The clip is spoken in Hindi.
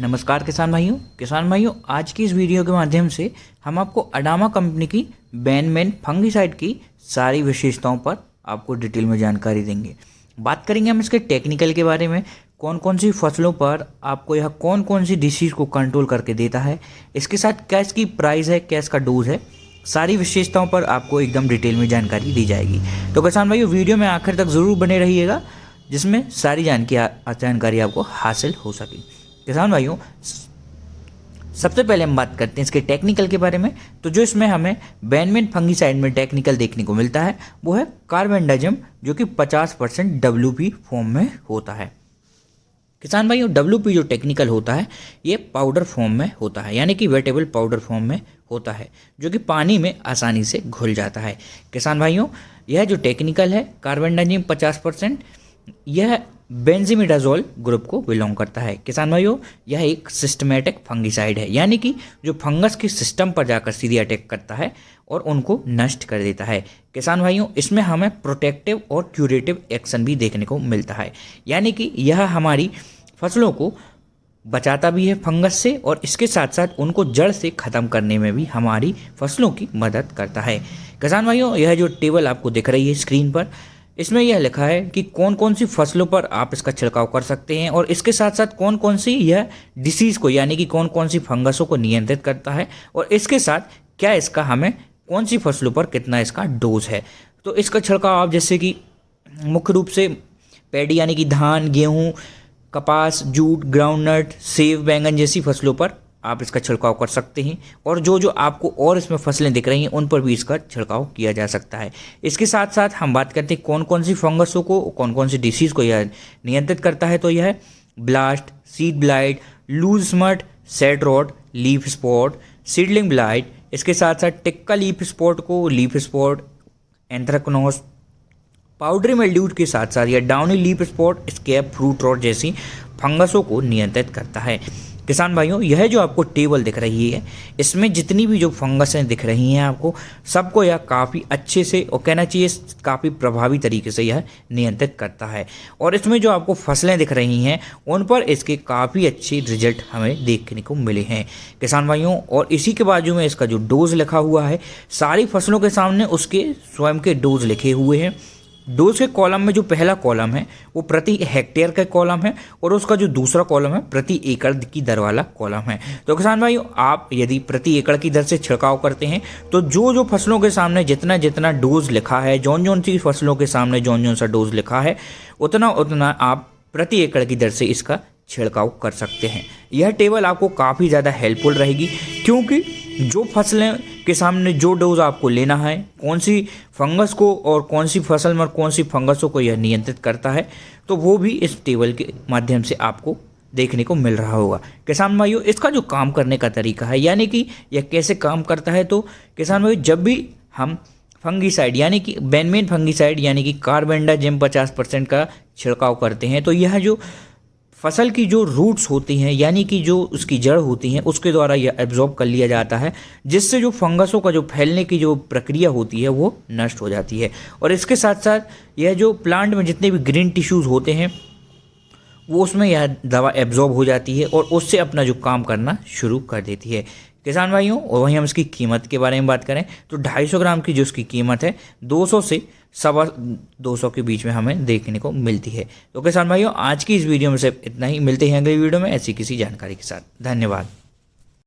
नमस्कार किसान भाइयों आज की इस वीडियो के माध्यम से हम आपको अडामा कंपनी की बैनमेन फंगिसाइड की सारी विशेषताओं पर आपको डिटेल में जानकारी देंगे। बात करेंगे हम इसके टेक्निकल के बारे में, कौन कौन सी फसलों पर आपको यह कौन कौन सी डिसीज़ को कंट्रोल करके देता है, इसके साथ क्या इसकी प्राइस है, क्या इसका डोज है, सारी विशेषताओं पर आपको एकदम डिटेल में जानकारी दी जाएगी। तो किसान भाइयों वीडियो में आखिर तक ज़रूर बने रहिएगा जिसमें सारी जानकारी आपको हासिल हो सके। किसान भाइयों सबसे पहले हम बात करते हैं इसके टेक्निकल के बारे में। तो जो इसमें हमें बैनमेन फंगिसाइड में टेक्निकल देखने को मिलता है वो है कार्बेंडाजिम, जो कि 50% WP फॉर्म में होता है। किसान भाइयों WP जो टेक्निकल होता है ये पाउडर फॉर्म में होता है, यानी कि वेटेबल पाउडर फॉर्म में होता है, जो कि पानी में आसानी से घुल जाता है। किसान भाइयों यह जो टेक्निकल है कार्बेंडाजिम 50%, यह बेंजीमिडाजोल ग्रुप को बिलोंग करता है। किसान भाइयों यह एक सिस्टमेटिक फंगिसाइड है, यानी कि जो फंगस के सिस्टम पर जाकर सीधे अटैक करता है और उनको नष्ट कर देता है। किसान भाइयों इसमें हमें प्रोटेक्टिव और क्यूरेटिव एक्शन भी देखने को मिलता है, यानी कि यह हमारी फसलों को बचाता भी है फंगस से और इसके साथ साथ उनको जड़ से ख़त्म करने में भी हमारी फसलों की मदद करता है। किसान भाइयों यह जो टेबल आपको दिख रही है स्क्रीन पर, इसमें यह लिखा है कि कौन कौन सी फसलों पर आप इसका छिड़काव कर सकते हैं और इसके साथ साथ कौन कौन सी यह डिसीज़ को, यानी कि कौन कौन सी फंगसों को नियंत्रित करता है और इसके साथ क्या इसका हमें कौन सी फसलों पर कितना इसका डोज है। तो इसका छिड़काव आप जैसे कि मुख्य रूप से पैडी यानी कि धान, गेहूँ, कपास, जूट, ग्राउंडनट, सेब, बैंगन जैसी फसलों पर आप इसका छिड़काव कर सकते हैं और जो आपको और इसमें फसलें दिख रही हैं उन पर भी इसका छिड़काव किया जा सकता है। इसके साथ साथ हम बात करते हैं कौन कौन सी फंगसों को, कौन कौन सी डिसीज़ को यह नियंत्रित करता है। तो यह है blast, seed blight, loose smut, set rot, leaf spot, seedling blight, इसके साथ साथ टिक्का लीफ स्पॉट को, leaf spot, anthracnose, powdery mildews के साथ साथ यह downy leaf spot, scab, fruit rot जैसी फंगसों को नियंत्रित करता है। किसान भाइयों यह जो आपको टेबल दिख रही है इसमें जितनी भी जो फंगसें दिख रही हैं आपको सबको यह काफ़ी अच्छे से और कहना चाहिए काफ़ी प्रभावी तरीके से यह नियंत्रित करता है और इसमें जो आपको फसलें दिख रही हैं उन पर इसके काफ़ी अच्छे रिजल्ट हमें देखने को मिले हैं। किसान भाइयों और इसी के बाजू में इसका जो डोज लिखा हुआ है, सारी फसलों के सामने उसके स्वयं के डोज लिखे हुए हैं। डोज के कॉलम में जो पहला कॉलम है वो प्रति हेक्टेयर का कॉलम है और उसका जो दूसरा कॉलम है प्रति एकड़ की दर वाला कॉलम है। तो किसान भाइयों आप यदि प्रति एकड़ की दर से छिड़काव करते हैं तो जो फसलों के सामने जितना जितना डोज लिखा है, जौन सी फसलों के सामने जौन सा डोज लिखा है उतना आप प्रति एकड़ की दर से इसका छिड़काव कर सकते हैं। यह टेबल आपको काफ़ी ज़्यादा हेल्पफुल रहेगी, क्योंकि जो फसलें के सामने जो डोज आपको लेना है, कौन सी फंगस को और कौन सी फसल में कौन सी फंगसों को यह नियंत्रित करता है, तो वो भी इस टेबल के माध्यम से आपको देखने को मिल रहा होगा। किसान भाइयों इसका जो काम करने का तरीका है, यानी कि यह कैसे काम करता है, तो किसान भाइयों जब भी हम फंगिसाइड यानी कि बैनमेन फंगिसाइड यानी कि कार्बेंडाजिम 50% का छिड़काव करते हैं तो यह जो फसल की जो रूट्स होती हैं यानी कि जो उसकी जड़ होती हैं उसके द्वारा यह एब्जॉर्ब कर लिया जाता है, जिससे जो फंगसों का जो फैलने की जो प्रक्रिया होती है वो नष्ट हो जाती है और इसके साथ साथ यह जो प्लांट में जितने भी ग्रीन टिश्यूज़ होते हैं वो उसमें यह दवा एब्जॉर्ब हो जाती है और उससे अपना जो काम करना शुरू कर देती है। किसान भाइयों और वहीं हम इसकी कीमत के बारे में बात करें तो 250 ग्राम की जो उसकी कीमत है 200 से 250 के बीच में हमें देखने को मिलती है। तो किसान भाइयों आज की इस वीडियो में सिर्फ इतना ही, मिलते हैं अगली वीडियो में ऐसी किसी जानकारी के साथ। धन्यवाद।